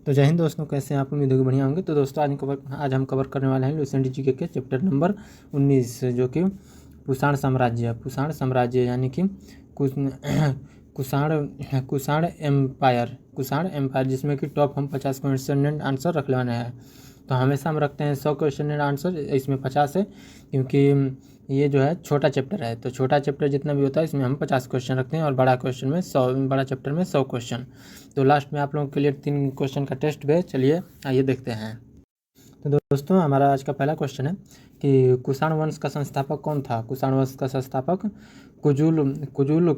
तो जय हिंद दोस्तों, कैसे हैं आप? उम्मीद है कि बढ़िया होंगे। तो दोस्तों आज हम कवर करने वाले हैं लुसेंट जीके के चैप्टर नंबर 19, जो कि कुषाण साम्राज्य यानी कि कुषाण एम्पायर, जिसमें कि टॉप हम 50 क्वेश्चन एंड आंसर रख लेने हैं। तो हमेशा हम रखते हैं 100 क्वेश्चन एंड आंसर, इसमें 50 है क्योंकि ये जो है छोटा चैप्टर है। तो छोटा चैप्टर जितना भी होता है इसमें हम 50 क्वेश्चन रखते हैं और बड़ा चैप्टर में 100 क्वेश्चन। तो लास्ट में आप लोगों के लिए 3 क्वेश्चन का टेस्ट भी है। चलिए आइए देखते हैं। तो दोस्तों हमारा आज का पहला क्वेश्चन है कि कुषाण वंश का संस्थापक कौन था? कुषाण वंश का संस्थापक कुजुल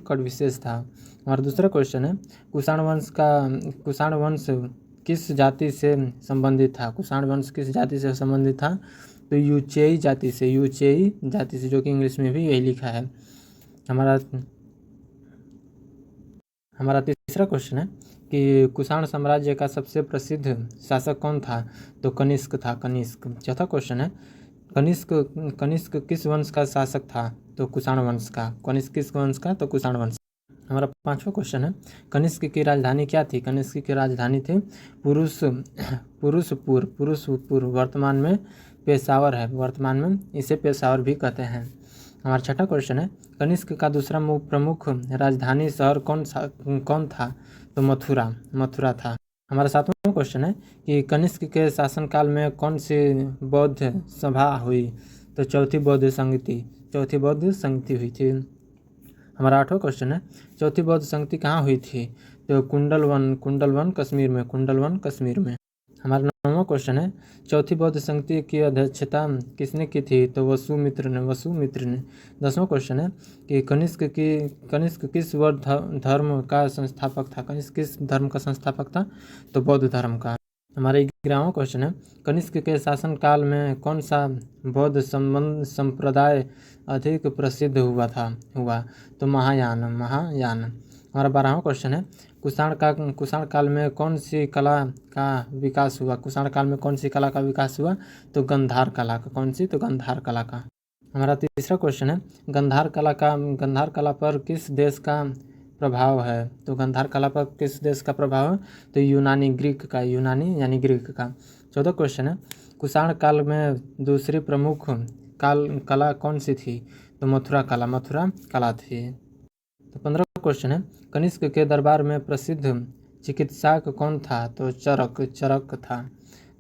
कड़विशेष था। हमारा दूसरा क्वेश्चन है कुषाण वंश किस जाति से संबंधित था? कुषाण वंश किस जाति से संबंधित था? तो यूचेई जाति से, जो कि इंग्लिश में भी यही लिखा है। हमारा तीसरा क्वेश्चन है कि कुषाण साम्राज्य का सबसे प्रसिद्ध शासक कौन था? तो कनिष्क था, कनिष्क। चौथा क्वेश्चन है कनिष्क किस वंश का शासक था? तो कुषाण वंश का। कनिष्क किस वंश का? तो कुषाण वंश। हमारा पांचवा क्वेश्चन है कनिष्क की राजधानी क्या थी? कनिष्क की राजधानी थी पुरुषपुर, वर्तमान में पेशावर है, वर्तमान में इसे पेशावर भी कहते हैं। हमारा छठा क्वेश्चन है कनिष्क का दूसरा प्रमुख राजधानी शहर कौन था? तो मथुरा था। हमारा सातवां क्वेश्चन है कि कनिष्क के शासनकाल में कौन सी बौद्ध सभा हुई? तो चौथी बौद्ध संगति हुई थी। हमारा आठवां क्वेश्चन है चौथी बौद्ध संगति कहाँ हुई थी? तो कुंडलवन कश्मीर में। हमारा नौवां क्वेश्चन है चौथी बौद्ध संगति की अध्यक्षता किसने की थी? तो वसुमित्र ने। 10वां क्वेश्चन है कि कनिष्क किस धर्म का संस्थापक था? कनिष्क किस धर्म का संस्थापक था? तो बौद्ध धर्म का। हमारा 11वां क्वेश्चन है कनिष्क के शासनकाल में कौन सा बौद्ध संप्रदाय अधिक प्रसिद्ध हुआ? तो महायान। हमारा 12वां क्वेश्चन है कुषाण काल में कौन सी कला का विकास हुआ? कुषाण काल में कौन सी कला का विकास हुआ? तो गंधार कला का। कौन सी? तो गंधार कला का। हमारा तीसरा क्वेश्चन है गंधार कला पर किस देश का प्रभाव है? तो गंधार कला पर किस देश का प्रभाव है? तो यूनानी ग्रीक का। 14 क्वेश्चन है कुषाण काल में दूसरी प्रमुख कला कौन सी थी? तो मथुरा कला थी। तो 15 क्वेश्चन है कनिष्क के दरबार में प्रसिद्ध चिकित्सक कौन था? तो चरक था।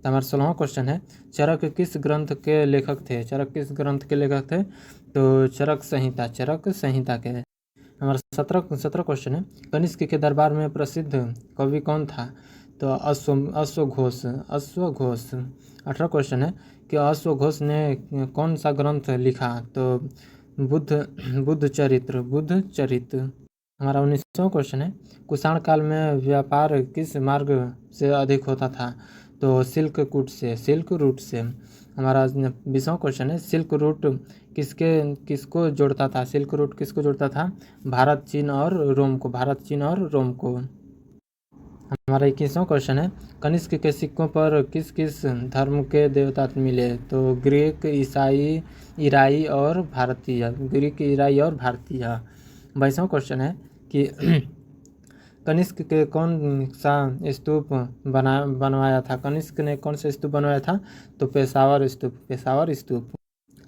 तो हमारा 16वां क्वेश्चन है चरक किस ग्रंथ के लेखक थे? तो चरक संहिता के। हमारा 17 क्वेश्चन है कनिष्क के दरबार में प्रसिद्ध कवि कौन था? तो अश्वघोष। 18वां क्वेश्चन है कि अश्वघोष ने कौन सा ग्रंथ लिखा? तो बुद्ध चरित। हमारा 19वां क्वेश्चन है कुषाण काल में व्यापार किस मार्ग से अधिक होता था? तो सिल्क रूट से। हमारा 20वां क्वेश्चन है सिल्क रूट किसको जोड़ता था? भारत, चीन और रोम को। हमारा 21वां क्वेश्चन है कनिष्क के सिक्कों पर किस किस धर्म के देवता मिले? तो ग्रीक, ईराई और भारतीय। 22वां क्वेश्चन है कि कनिष्क के कौन सा स्तूप बनवाया था? कनिष्क ने कौन सा स्तूप बनवाया था? तो पेशावर स्तूप।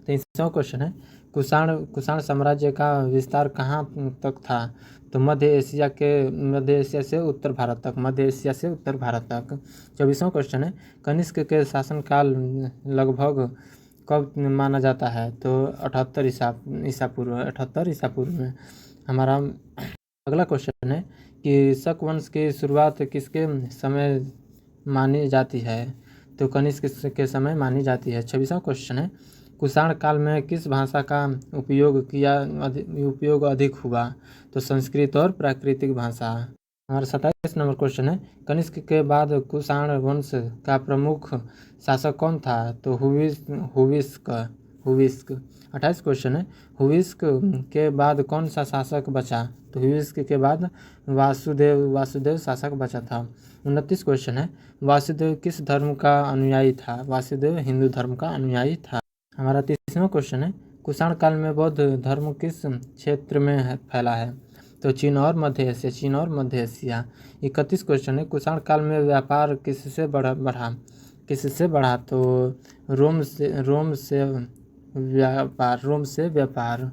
23वां क्वेश्चन है कुषाण साम्राज्य का विस्तार कहाँ तक था? तो मध्य एशिया से उत्तर भारत तक। 24वां क्वेश्चन है कनिष्क के शासनकाल लगभग कब माना जाता है? तो 78 ईसा पूर्व में। हमारा अगला क्वेश्चन है कि शक वंश की शुरुआत किसके समय मानी जाती है? तो कनिष्क के समय मानी जाती है। 26वां क्वेश्चन है कुषाण काल में किस भाषा का उपयोग अधिक हुआ? तो संस्कृत और प्राकृतिक भाषा। हमारा 27 नंबर क्वेश्चन है कनिष्क के बाद कुषाण वंश का प्रमुख शासक कौन था? तो हुविस्क। 28 क्वेश्चन है हुविस्क के बाद कौन सा शासक बचा? तो हुविस्क के बाद वासुदेव शासक बचा था। 29 क्वेश्चन है वासुदेव किस धर्म का अनुयायी था? वासुदेव हिंदू धर्म का अनुयायी था। हमारा 30वां क्वेश्चन है कुषाण काल में बौद्ध धर्म किस क्षेत्र में फैला है? तो चीन और मध्य एशिया, चीन और मध्य एशिया। 31 क्वेश्चन है, कुषाण काल में व्यापार किससे किससे बढ़ा? तो रोम से व्यापार।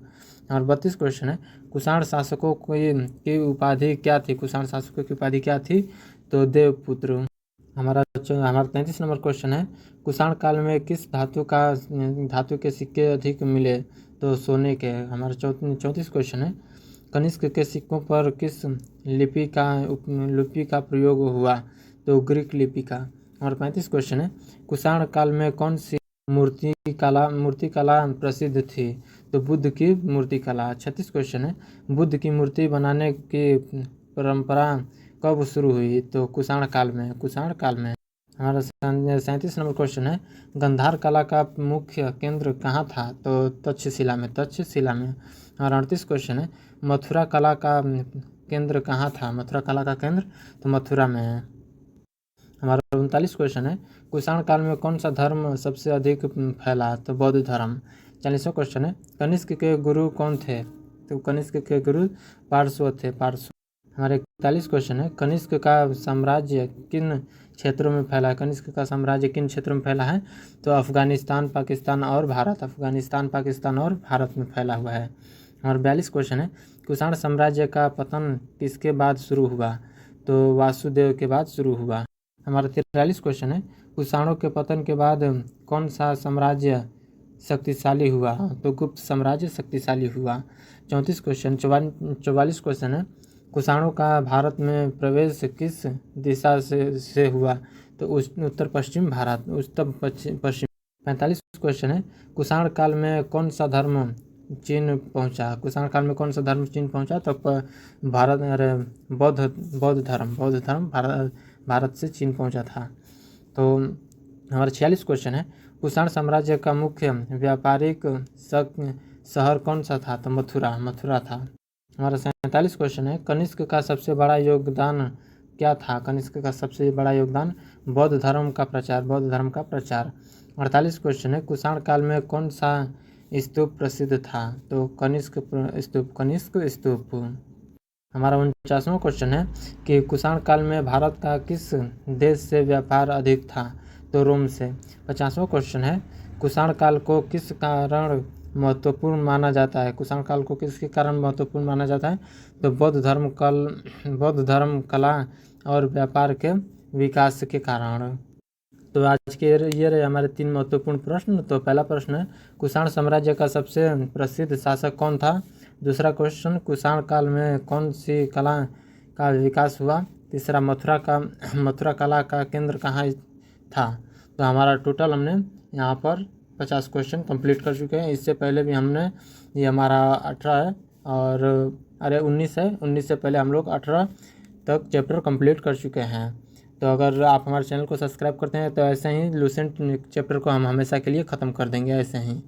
और 32 क्वेश्चन है, कुषाण शासकों की उपाधि क्या थी? कुषाण शासकों की उपाधि क्या थी? तो देवपुत्र। हमारा 33 नंबर क्वेश्चन है, कुषाण काल में किस धातु के सिक्के अधिक मिले? तो सोने के। हमारा 34 क्वेश्चन है, कनिष्क के सिक्कों पर किस लिपि का प्रयोग हुआ? तो ग्रीक लिपि का। और 35 क्वेश्चन है, कुषाण काल में कौन सी मूर्ति कला प्रसिद्ध थी? तो बुद्ध की मूर्ति कला। 36 क्वेश्चन है, बुद्ध की मूर्ति बनाने की परंपरा कब शुरू हुई? तो कुषाण काल में। हमारा 37 नंबर क्वेश्चन है, गंधार कला का मुख्य केंद्र कहाँ था? तो तक्षशिला में। और 38 क्वेश्चन है, मथुरा कला का केंद्र कहाँ था? मथुरा कला का केंद्र तो मथुरा में है। हमारा 39 क्वेश्चन है, कुषाण काल में कौन सा धर्म सबसे अधिक फैला? तो बौद्ध धर्म। 40वां क्वेश्चन है, कनिष्क के गुरु कौन थे? तो कनिष्क के गुरु पार्श्व थे। हमारे 41 क्वेश्चन है, कनिष्क का साम्राज्य किन क्षेत्रों में फैला है? कनिष्क का साम्राज्य किन क्षेत्रों में फैला है? तो अफगानिस्तान, पाकिस्तान और भारत में फैला हुआ है। और 42 क्वेश्चन है, कुषाण साम्राज्य का पतन किसके बाद शुरू हुआ? तो वासुदेव के बाद शुरू हुआ। हमारा 43 क्वेश्चन है, कुषाणों के पतन के बाद कौन सा साम्राज्य शक्तिशाली हुआ? तो गुप्त साम्राज्य शक्तिशाली हुआ। 44 क्वेश्चन है, कुषाणों का भारत में प्रवेश किस दिशा से हुआ? तो उत्तर पश्चिम। 45 क्वेश्चन है, कुषाण काल में कौन सा धर्म चीन पहुंचा? तो बौद्ध धर्म भारत से चीन पहुंचा था। तो हमारा 46 क्वेश्चन है, कुषाण साम्राज्य का मुख्य व्यापारिक शहर कौन सा था? तो मथुरा था। हमारा 47 क्वेश्चन है, कनिष्क का सबसे बड़ा योगदान क्या था? कनिष्क का सबसे बड़ा योगदान बौद्ध धर्म का प्रचार। 48 क्वेश्चन है, कुषाण काल में कौन सा स्तूप प्रसिद्ध था? तो कनिष्क स्तूप। हमारा 49वां क्वेश्चन है कि कुषाण काल में भारत का किस देश से व्यापार अधिक था? तो रोम से। 50वां क्वेश्चन है, कुषाण काल को किस कारण महत्वपूर्ण माना जाता है? कुषाण काल को किसके कारण महत्वपूर्ण माना जाता है? तो बौद्ध धर्म कला और व्यापार के विकास के कारण। तो आज के ये रहे हमारे 3 महत्वपूर्ण प्रश्न। तो पहला प्रश्न है, कुषाण साम्राज्य का सबसे प्रसिद्ध शासक कौन था? दूसरा क्वेश्चन, कुषाण काल में कौन सी कला का विकास हुआ? तीसरा, मथुरा कला का केंद्र कहाँ था? तो हमारा टोटल हमने यहाँ पर 50 क्वेश्चन कंप्लीट कर चुके हैं। इससे पहले भी हमने, ये हमारा 18 है और 19 है, 19 से पहले हम लोग 18 तक चैप्टर कंप्लीट कर चुके हैं। तो अगर आप हमारे चैनल को सब्सक्राइब करते हैं तो ऐसे ही लूसेंट चैप्टर को हम हमेशा के लिए ख़त्म कर देंगे ऐसे ही।